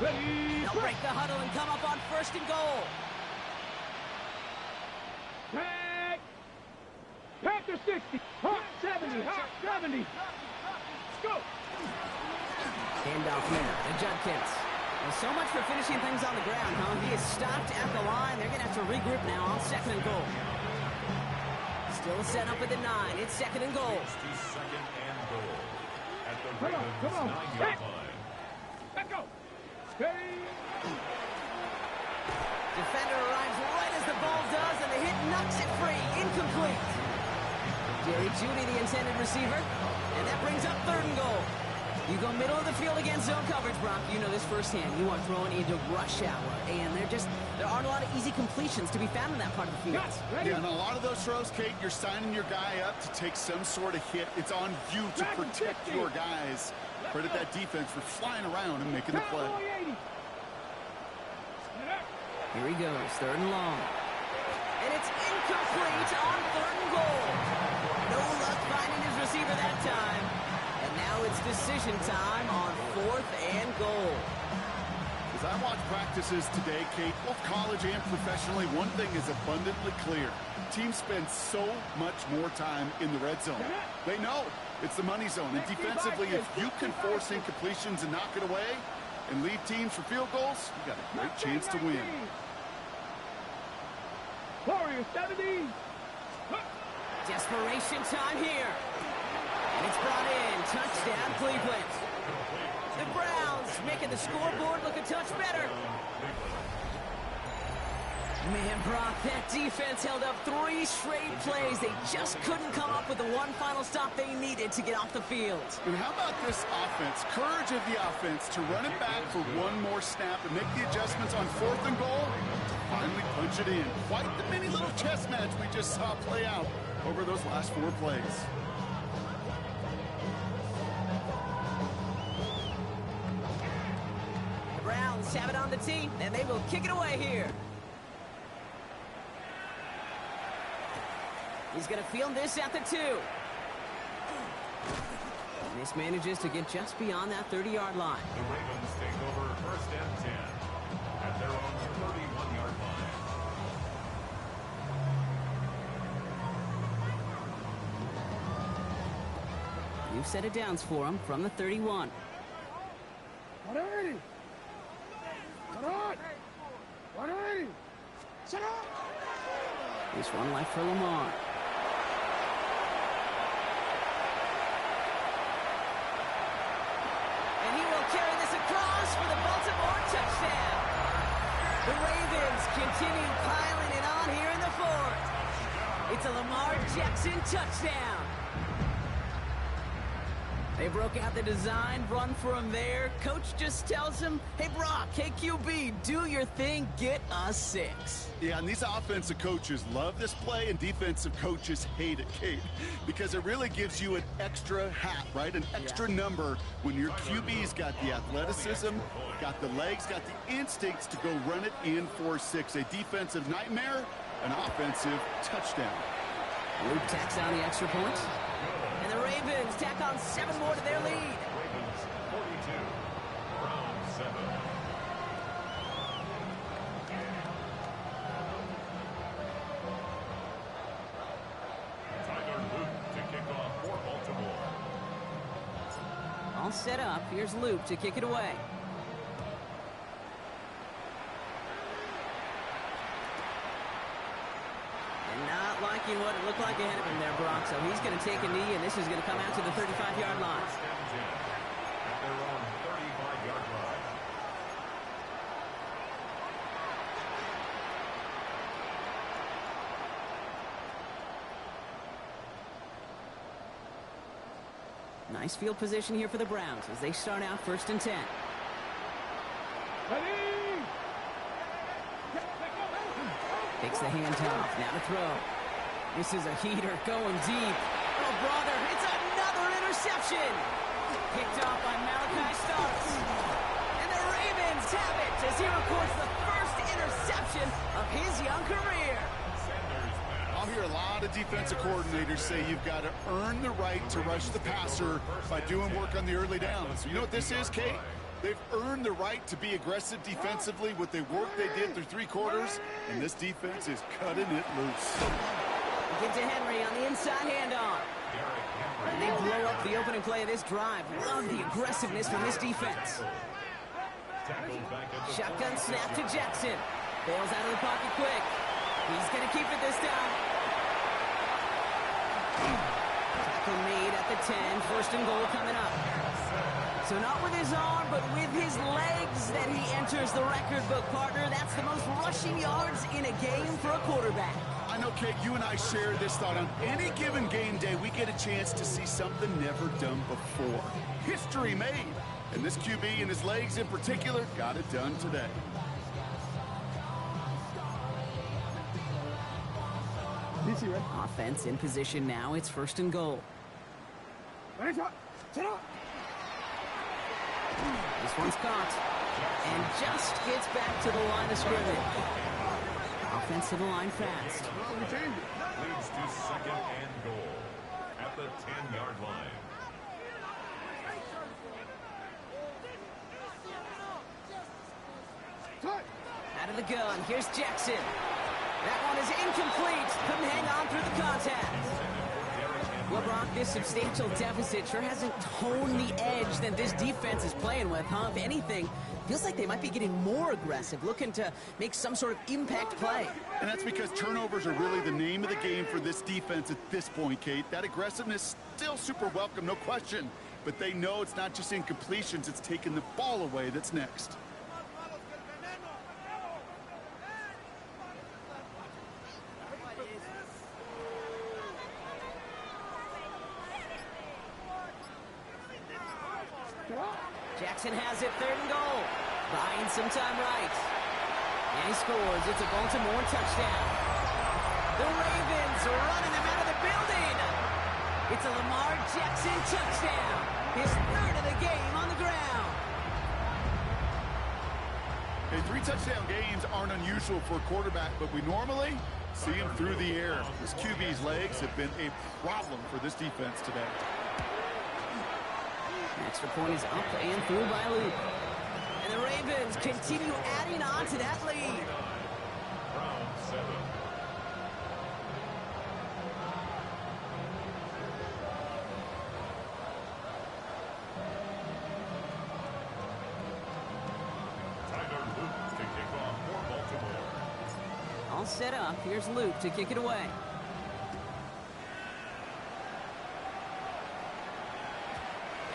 S3: They'll break the huddle and come up on 1st and goal.
S5: Tag. Panther 60. Hawk 70. Hawk 70. Let's go.
S3: Handoff now to Judkins. Well, so much for finishing things on the ground, huh? He is stopped at the line. They're going to have to regroup now on 2nd and goal. Still set up at the 9. It's 2nd and goal.
S4: It's to 2nd and goal at the
S5: Come on, come on.
S4: Ravens 9-yard line.
S5: Let's go. Hey.
S3: Defender arrives right as the ball does, and the hit knocks it free. Incomplete. Jerry Jeudy, the intended receiver, and that brings up 3rd and goal. You go middle of the field against zone coverage, Brock. You know this firsthand. You are throwing into rush hour, and there aren't a lot of easy completions to be found in that part of the field.
S6: Yeah, and a lot of those throws, Kate, you're signing your guy up to take some sort of hit. It's on you to protect your guys. Credit that defense for flying around and making the play.
S3: Here he goes, 3rd and long. And it's incomplete on 3rd and goal. No luck finding his receiver that time. And now it's decision time on 4th and goal.
S6: As I watch practices today, Kate, both college and professionally, one thing is abundantly clear. Teams spend so much more time in the red zone. They know it's the money zone. And defensively, if you can force incompletions and knock it away and lead teams for field goals, you got a great chance to win.
S5: Warrior 70.
S3: Desperation time here. And it's brought in. Touchdown, Cleveland. The Browns making the scoreboard look a touch better. Man, Brock, that defense held up 3 straight plays. They just couldn't come up with the one final stop they needed to get off the field.
S6: And how about this offense? Courage of the offense to run it back for one more snap and make the adjustments on 4th and goal to finally punch it in. Quite the mini little chess match we just saw play out over those last 4 plays.
S3: The Browns have it on the tee, and they will kick it away here. He's going to field this at the 2. And this manages to get just beyond that 30-yard line.
S4: The Ravens take over 1st and 10 at their own 31-yard line.
S3: New set of downs for him from the 31.
S5: 180. 180. Set up.
S3: There's one left for Lamar. And he will carry this across for the Baltimore touchdown. The Ravens continue piling it on here in the 4th. It's a Lamar Jackson touchdown. They broke out the design run for him there. Coach just tells him, hey, Brock, hey, QB, do your thing, get a 6.
S6: Yeah, and these offensive coaches love this play, and defensive coaches hate it, Kate, because it really gives you an extra hat, right? An extra number when your QB's got the athleticism, got the legs, got the instincts to go run it in for 6. A defensive nightmare, an offensive touchdown.
S3: Luke tacks on the extra point. And the Ravens tack on 7 more to their lead.
S4: Ravens 42, Browns 7. Tyler Luke to kick off for Baltimore.
S3: All set up. Here's Luke to kick it away. And not liking what it looked like ahead of him there, Brock. So he's going to take a knee, and this is going to come out to the 35-yard line.
S4: First and 10 at their own 35-yard line.
S3: Nice field position here for the Browns as they start out 1st and 10. Takes the handoff. Now to throw. This is a heater going deep. Oh, brother, it's another interception. Picked off by Malachi Starks. And the Ravens have it as he records the first interception of his young career.
S6: I'll hear a lot of defensive coordinators say you've got to earn the right to rush the passer by doing work on the early downs. You know what this is, Kate? They've earned the right to be aggressive defensively with the work they did through 3 quarters, and this defense is cutting it loose.
S3: Give to Henry on the inside handoff. And they blow up the opening play of this drive. Love the aggressiveness from this defense. Shotgun snap to Jackson. Bails out of the pocket quick. He's going to keep it this time. Tackle made at the 10. 1st and goal coming up. So not with his arm, but with his legs that he enters the record book, partner. That's the most rushing yards in a game for a quarterback.
S6: I know, Kate, you and I share this thought. On any given game day, we get a chance to see something never done before. History made. And this QB and his legs in particular got it done today.
S3: Offense in position now. It's 1st and goal. This one's caught. And just gets back to the line of scrimmage. Offense to the line fast.
S4: Leads to 2nd and goal at the 10-yard line.
S3: Out of the gun. Here's Jackson. That one is incomplete. Couldn't hang on through the contact. Well, Brock, this substantial deficit sure hasn't toned the edge that this defense is playing with, huh? If anything, feels like they might be getting more aggressive, looking to make some sort of impact play.
S6: And that's because turnovers are really the name of the game for this defense at this point, Kate. That aggressiveness still super welcome, no question. But they know it's not just incompletions, it's taking the ball away that's next.
S3: Jackson has it, 3rd and goal. Buying some time right. And he scores. It's a Baltimore touchdown. The Ravens are running them out of the building. It's a Lamar Jackson touchdown. His 3rd of the game on the ground.
S6: Hey, 3 touchdown games aren't unusual for a quarterback, but we normally see him through the air. This QB's legs have been a problem for this defense today.
S3: Extra point is up and through by Luke. And the Ravens continue adding on to that lead.
S4: Browns 7. Tyler Luke to kick off for Baltimore.
S3: All set up. Here's Luke to kick it away.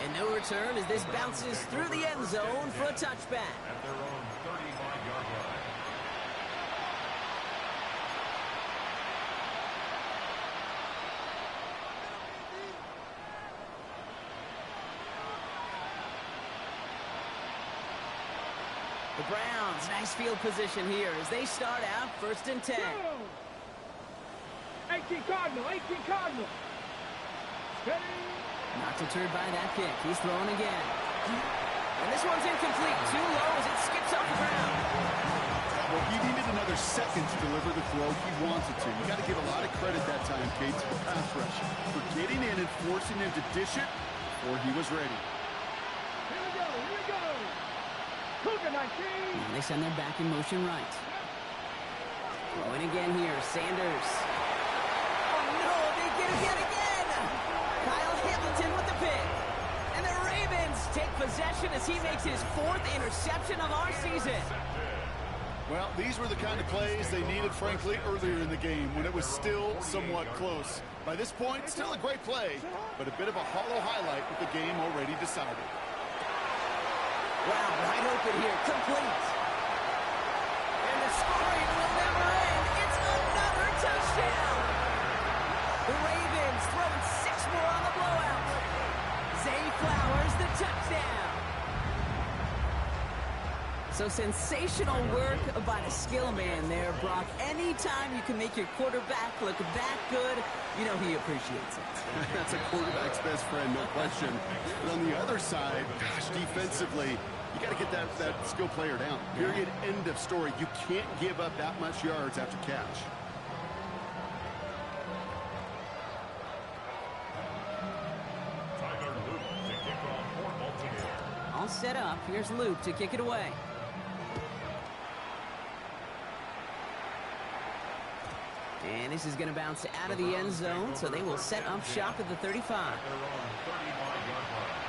S3: And no return as this bounces through the end zone for a touchback.
S4: At their own 35-yard line.
S3: The Browns, nice field position here as they start out 1st and 10.
S5: 18 Cardinal, 18 Cardinal. Steady.
S3: Not deterred by that kick. He's throwing again. And this one's incomplete. Too low as it skips off the ground.
S6: Well, he needed another second to deliver the throw he wanted to. You got to give a lot of credit that time, Kate, to the pass rush for getting in and forcing him to dish it before he was ready.
S5: Here we go, here we go. Cougar 19.
S3: And they send their back in motion right. Throwing again here, Sanders. Oh no, they get it yet again. Kyle Hamilton with the pick. And the Ravens take possession as he makes his 4th interception of our season.
S6: Well, these were the kind of plays they needed, frankly, earlier in the game when it was still somewhat close. By this point, still a great play, but a bit of a hollow highlight with the game already decided.
S3: Wow, wide open here, complete. And the scoring will never end. It's another touchdown. The Ravens throwing 6 more on the blowout. Zay Flowers, the touchdown. So sensational work by the skill man there, Brock. Anytime you can make your quarterback look that good, you know he appreciates it.
S6: That's a quarterback's best friend, no question. But on the other side, gosh, defensively, you got to get that skill player down. Period, end of story. You can't give up that much yards after catch.
S4: Tyler Luke to kick off for Baltimore.
S3: All set up. Here's Luke to kick it away. And this is going to bounce out of the end zone, so they will set up shop at the 35.
S4: They're on 35-yard line.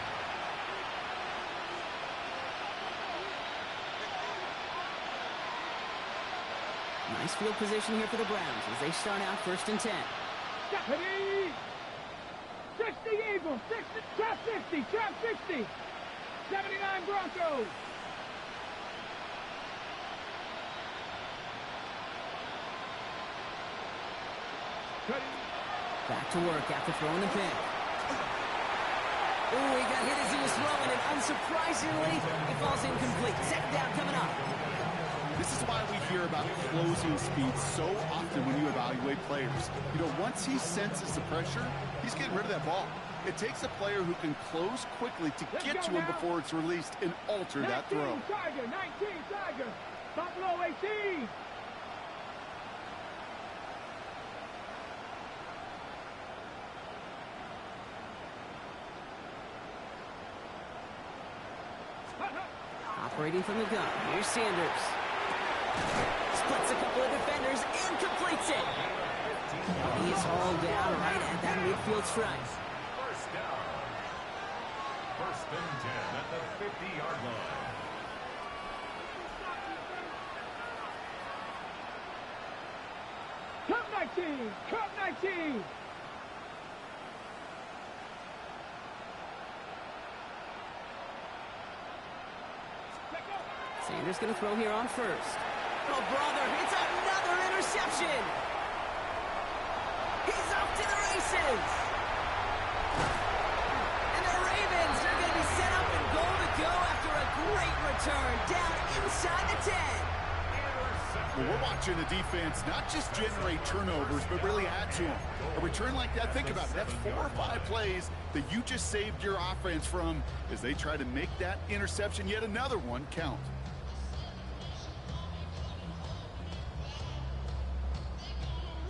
S3: Nice field position here for the Browns as they start out 1st and 10.
S5: Deputy. 60 Eagles, 60, trap 60, trap 60. 79 Broncos.
S3: Back to work after throwing the pick. Ooh, he got hit as he was throwing, and unsurprisingly, it falls incomplete. 2nd down coming up.
S6: This is why we hear about closing speed so often when you evaluate players. You know, once he senses the pressure, he's getting rid of that ball. It takes a player who can close quickly to get to him before it's released and alter that throw.
S5: 19 Tiger, 19 Tiger. Buffalo 18.
S3: Operating from the gun. Here's Sanders. Splits a couple of defenders and completes it. He is hauled down right at that midfield stripe.
S4: First down. 1st and 10 at the 50-yard line.
S5: Cup 19, Cup 19.
S3: Sanders going to throw here on 1st. Oh, brother, it's another interception. He's off to the races. And the Ravens are going to be set up and goal to go after a great return down inside the 10.
S6: Well, we're watching the defense not just generate turnovers, but really add to them. A return like that, think about it. That's 4 or 5 plays that you just saved your offense from as they try to make that interception, yet another one, count.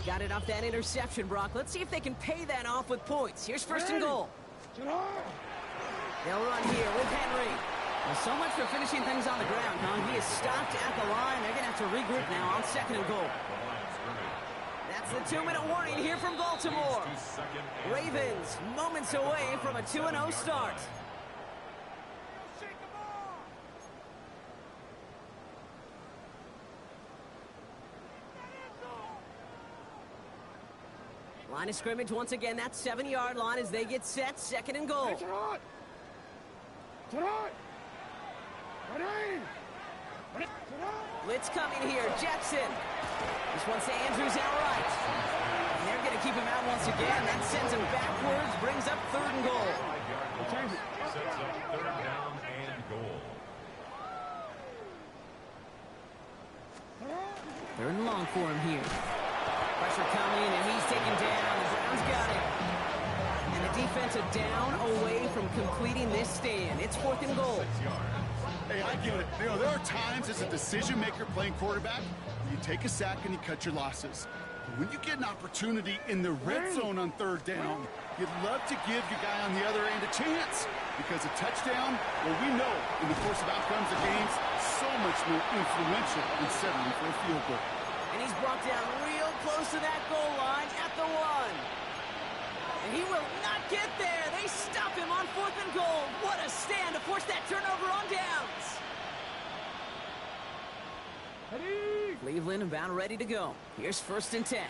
S3: Got it off that interception, Brock. Let's see if they can pay that off with points. Here's 1st and goal. They'll run here with Henry. Well, so much for finishing things on the ground, huh? He is stopped at the line. They're going to have to regroup now on 2nd and goal. That's the 2-minute warning here from Baltimore. Ravens moments away from a 2-0 start. Line of scrimmage once again, that 7-yard line as they get set, 2nd and goal. Blitz coming here, Jackson. This one's to Andrews outright. And they're going to keep him out once again. That sends him backwards, brings up 3rd and goal.
S4: Sets up 3rd down and goal.
S3: for him here. Pressure coming, and he's taken down. The Browns got it. And the defensive down away from completing this stand. It's 4th and goal.
S6: Hey, I get it. You know, there are times as a decision-maker playing quarterback, you take a sack and you cut your losses. But when you get an opportunity in the red zone on 3rd down, you'd love to give your guy on the other end a chance. Because a touchdown, well, we know in the course of outcomes of games, so much more influential than settling for a field goal.
S3: And he's brought down real close to that goal line at the 1. And he will not get there. They stop him on 4th and goal. What a stand to force that turnover on downs. Cleveland about ready to go. Here's 1st and 10.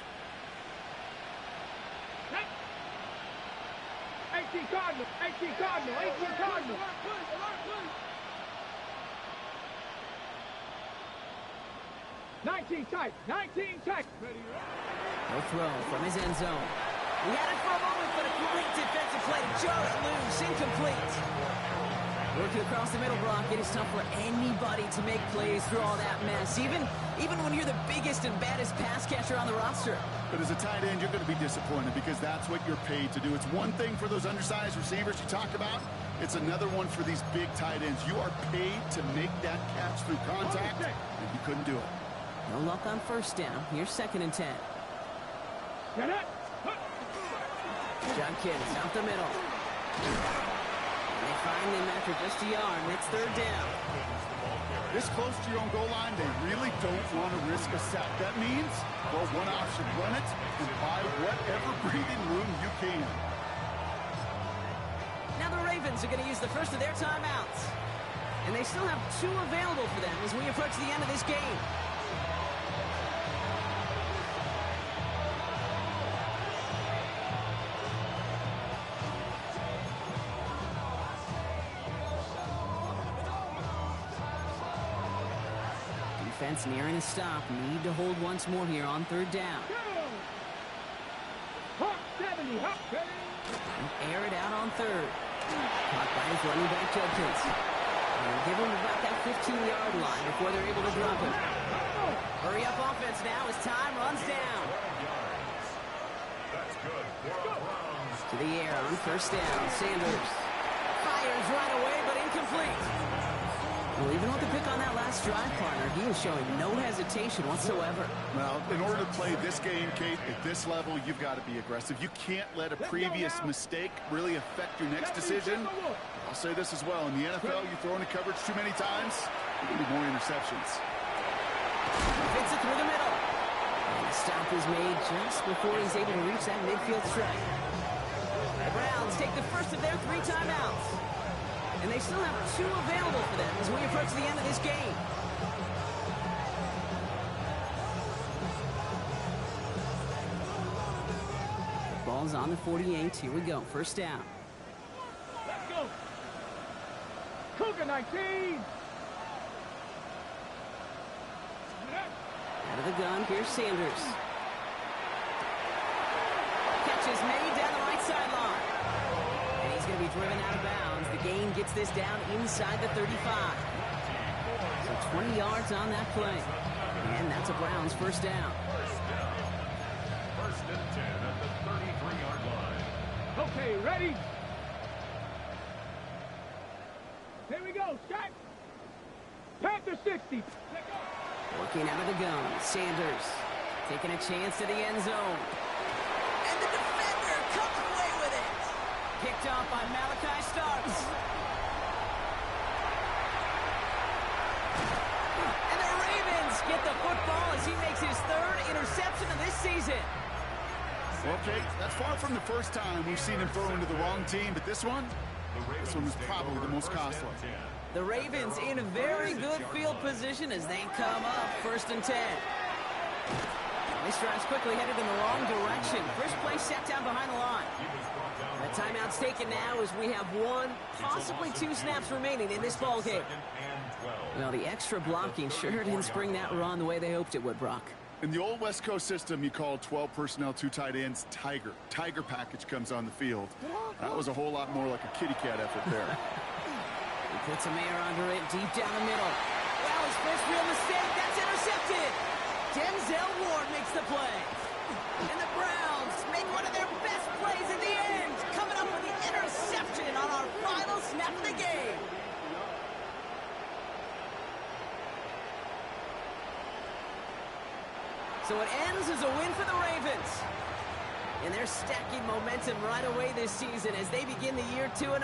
S5: 18 Cardinal, 18 Cardinal, 18 Cardinal. 19 tight, 19 tight.
S3: No throw from his end zone. He had it for a moment, but a great defensive play to jar it loose. Incomplete. Working across the middle, Brock. It is tough for anybody to make plays through all that mess, even when you're the biggest and baddest pass catcher on the roster.
S6: But as a tight end, you're going to be disappointed because that's what you're paid to do. It's one thing for those undersized receivers you talk about. It's another one for these big tight ends. You are paid to make that catch through contact, and you couldn't do it.
S3: No luck on 1st down. Here's 2nd and 10.
S5: Get it.
S3: Judkins out the middle. And they find him after just a yard, and it's 3rd down.
S6: This close to your own goal line, they really don't want to risk a sack. That means, well, one option, run it and buy whatever breathing room you can.
S3: Now the Ravens are going to use the first of their timeouts. And they still have 2 available for them as we approach the end of this game. Defense nearing a stop. Need to hold once more here on 3rd down.
S5: Hop 70, hop 70.
S3: Air it out on 3rd. Caught by his running back, Judkins. They'll give him about that 15-yard line before they're able to drop him. Hurry up offense now as time runs down.
S4: That's good.
S3: To the air on 1st down. Sanders fires right away, but incomplete. Well, even with the pick on that last drive, partner, he is showing no hesitation whatsoever.
S6: Well, in order to play this game, Kate, at this level, you've got to be aggressive. You can't let a previous mistake really affect your next decision. I'll say this as well. In the NFL, you throw into coverage too many times, there'll be more interceptions.
S3: Fits it through the middle. And the stop is made just before he's able to reach that midfield strike. The Browns take the first of their 3 timeouts. And they still have 2 available for them as we approach the end of this game. Ball's on the 48. Here we go. 1st down.
S5: Let's go. Cougar 19.
S3: Out of the gun. Here's Sanders. Catch is made down the right sideline. And he's going to be driven out of bounds. The gain gets this down inside the 35. So 20 yards on that play. And that's a Browns 1st down.
S4: 1st and 10 at the 33-yard line.
S5: Okay, ready? Here we go, Scott. Panther 60. Let go.
S3: Working out of the gun. Sanders taking a chance to the end zone. And the defender comes away with it. Picked off by Malachi Starks. And the Ravens get the football as he makes his 3rd interception of this season.
S6: Well, Kate, that's far from the first time we've seen him throw into the wrong team, but this one was probably the most costly.
S3: The Ravens in a very good field position as they come up 1st and 10. This drive's quickly headed in the wrong direction. First play set down behind the line. The timeout's taken now as we have 1, possibly 2 snaps remaining in this ball game. Well, the extra blocking sure didn't spring that run the way they hoped it would, Brock.
S6: In the old West Coast system, you called 12 personnel, 2 tight ends, Tiger. Tiger package comes on the field. That was a whole lot more like a kitty cat effort there.
S3: He puts some air under it, deep down the middle. Well, his first real mistake, that's intercepted. Denzel Ward makes the play. And the Browns make one of their best plays at the end, coming up with the interception on our final snap of the game. So it ends as a win for the Ravens. And they're stacking momentum right away this season as they begin the year 2-0.